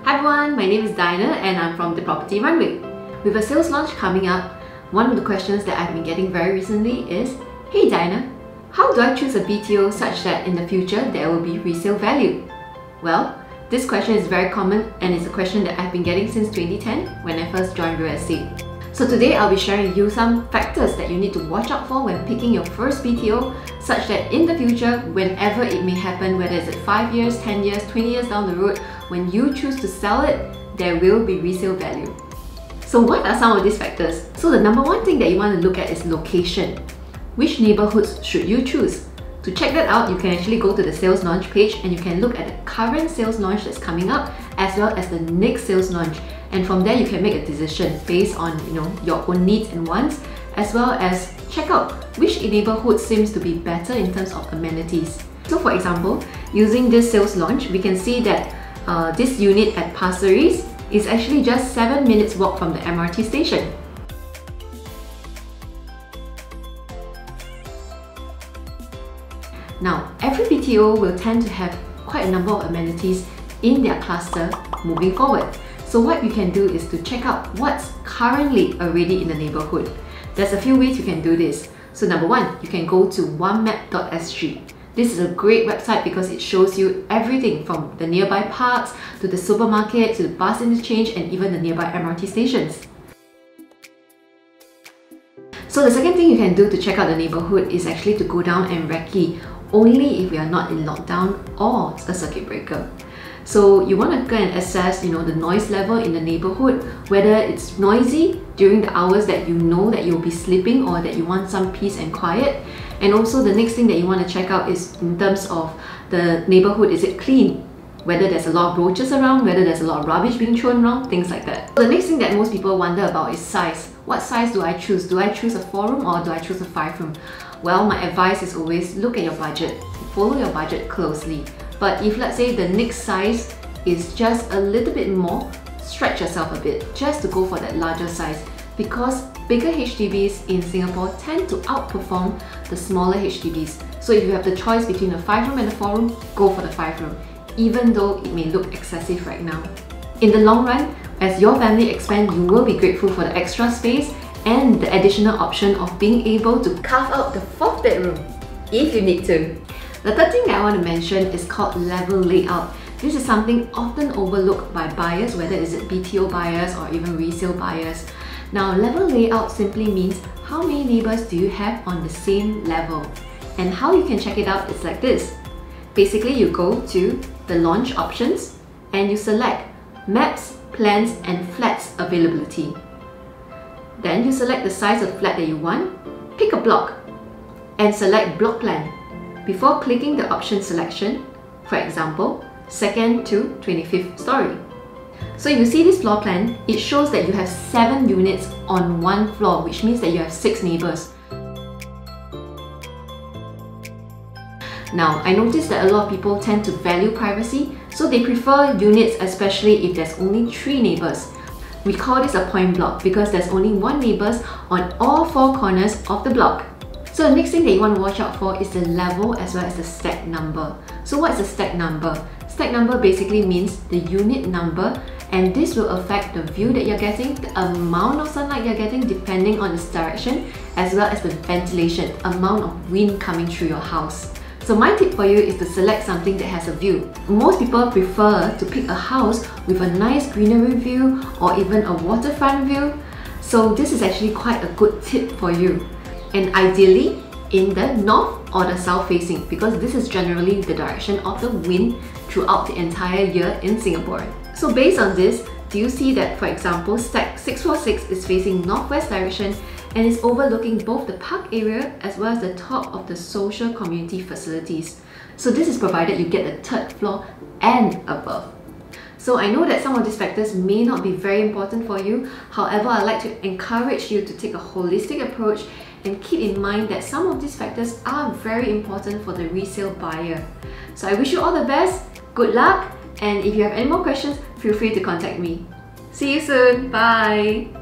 Hi everyone, my name is Dinah and I'm from The Property Runway. With a sales launch coming up, one of the questions that I've been getting very recently is, hey Dinah, how do I choose a BTO such that in the future there will be resale value? Well, this question is very common and it's a question that I've been getting since 2010 when I first joined real estate. So today I'll be sharing with you some factors that you need to watch out for when picking your first BTO such that in the future, whenever it may happen, whether it's 5 years, 10 years, 20 years down the road, when you choose to sell it, there will be resale value. So what are some of these factors? So the number one thing that you want to look at is location. Which neighborhoods should you choose? To check that out, you can actually go to the sales launch page and you can look at the current sales launch that's coming up as well as the next sales launch. And from there, you can make a decision based on your own needs and wants, as well as check out which neighborhood seems to be better in terms of amenities. So for example, using this sales launch, we can see that this unit at Pasir Ris is actually just 7 minutes walk from the MRT station. Now, every BTO will tend to have quite a number of amenities in their cluster moving forward. So what you can do is to check out what's currently already in the neighborhood. There's a few ways you can do this. So number one, you can go to onemap.sg. This is a great website because it shows you everything from the nearby parks to the supermarket to the bus interchange and even the nearby MRT stations. So the second thing you can do to check out the neighborhood is actually to go down and recce only if we are not in lockdown or a circuit breaker. So you want to go and assess the noise level in the neighborhood, whether it's noisy during the hours that you know that you'll be sleeping or that you want some peace and quiet. And also the next thing that you want to check out is in terms of the neighborhood, is it clean? Whether there's a lot of roaches around, whether there's a lot of rubbish being thrown around, things like that. The next thing that most people wonder about is size. What size do I choose? Do I choose a 4-room or do I choose a 5-room? Well, my advice is always look at your budget. Follow your budget closely. But if let's say the next size is just a little bit more, stretch yourself a bit just to go for that larger size, because bigger HDBs in Singapore tend to outperform the smaller HDBs. So if you have the choice between a 5-room and a 4-room, go for the 5-room, even though it may look excessive right now. In the long run, as your family expands, you will be grateful for the extra space and the additional option of being able to carve out the 4th bedroom if you need to. The third thing that I want to mention is called level layout. This is something often overlooked by buyers, whether it's BTO buyers or even resale buyers. Now, level layout simply means how many neighbors do you have on the same level. And how you can check it out is like this. Basically, you go to the launch options and you select maps, plans and flats availability. Then you select the size of flat that you want, pick a block and select block plan before clicking the option selection, for example, 2nd to 25th story. So you see this floor plan, it shows that you have 7 units on one floor, which means that you have 6 neighbors. Now, I noticed that a lot of people tend to value privacy, so they prefer units, especially if there's only 3 neighbors. We call this a point block because there's only 1 neighbor on all 4 corners of the block. So the next thing that you want to watch out for is the level as well as the stack number. So what's the stack number? Stack number basically means the unit number, and this will affect the view that you're getting, the amount of sunlight you're getting depending on its direction, as well as the ventilation, amount of wind coming through your house. So my tip for you is to select something that has a view. Most people prefer to pick a house with a nice greenery view or even a waterfront view. So this is actually quite a good tip for you. And ideally in the north or the south facing, because this is generally the direction of the wind throughout the entire year in Singapore. So based on this, do you see that, for example, stack 646 is facing northwest direction and is overlooking both the park area as well as the top of the social community facilities. So this is provided you get the 3rd floor and above. So I know that some of these factors may not be very important for you. However, I'd like to encourage you to take a holistic approach and keep in mind that some of these factors are very important for the resale buyer. So I wish you all the best, good luck, and if you have any more questions, feel free to contact me. See you soon, bye!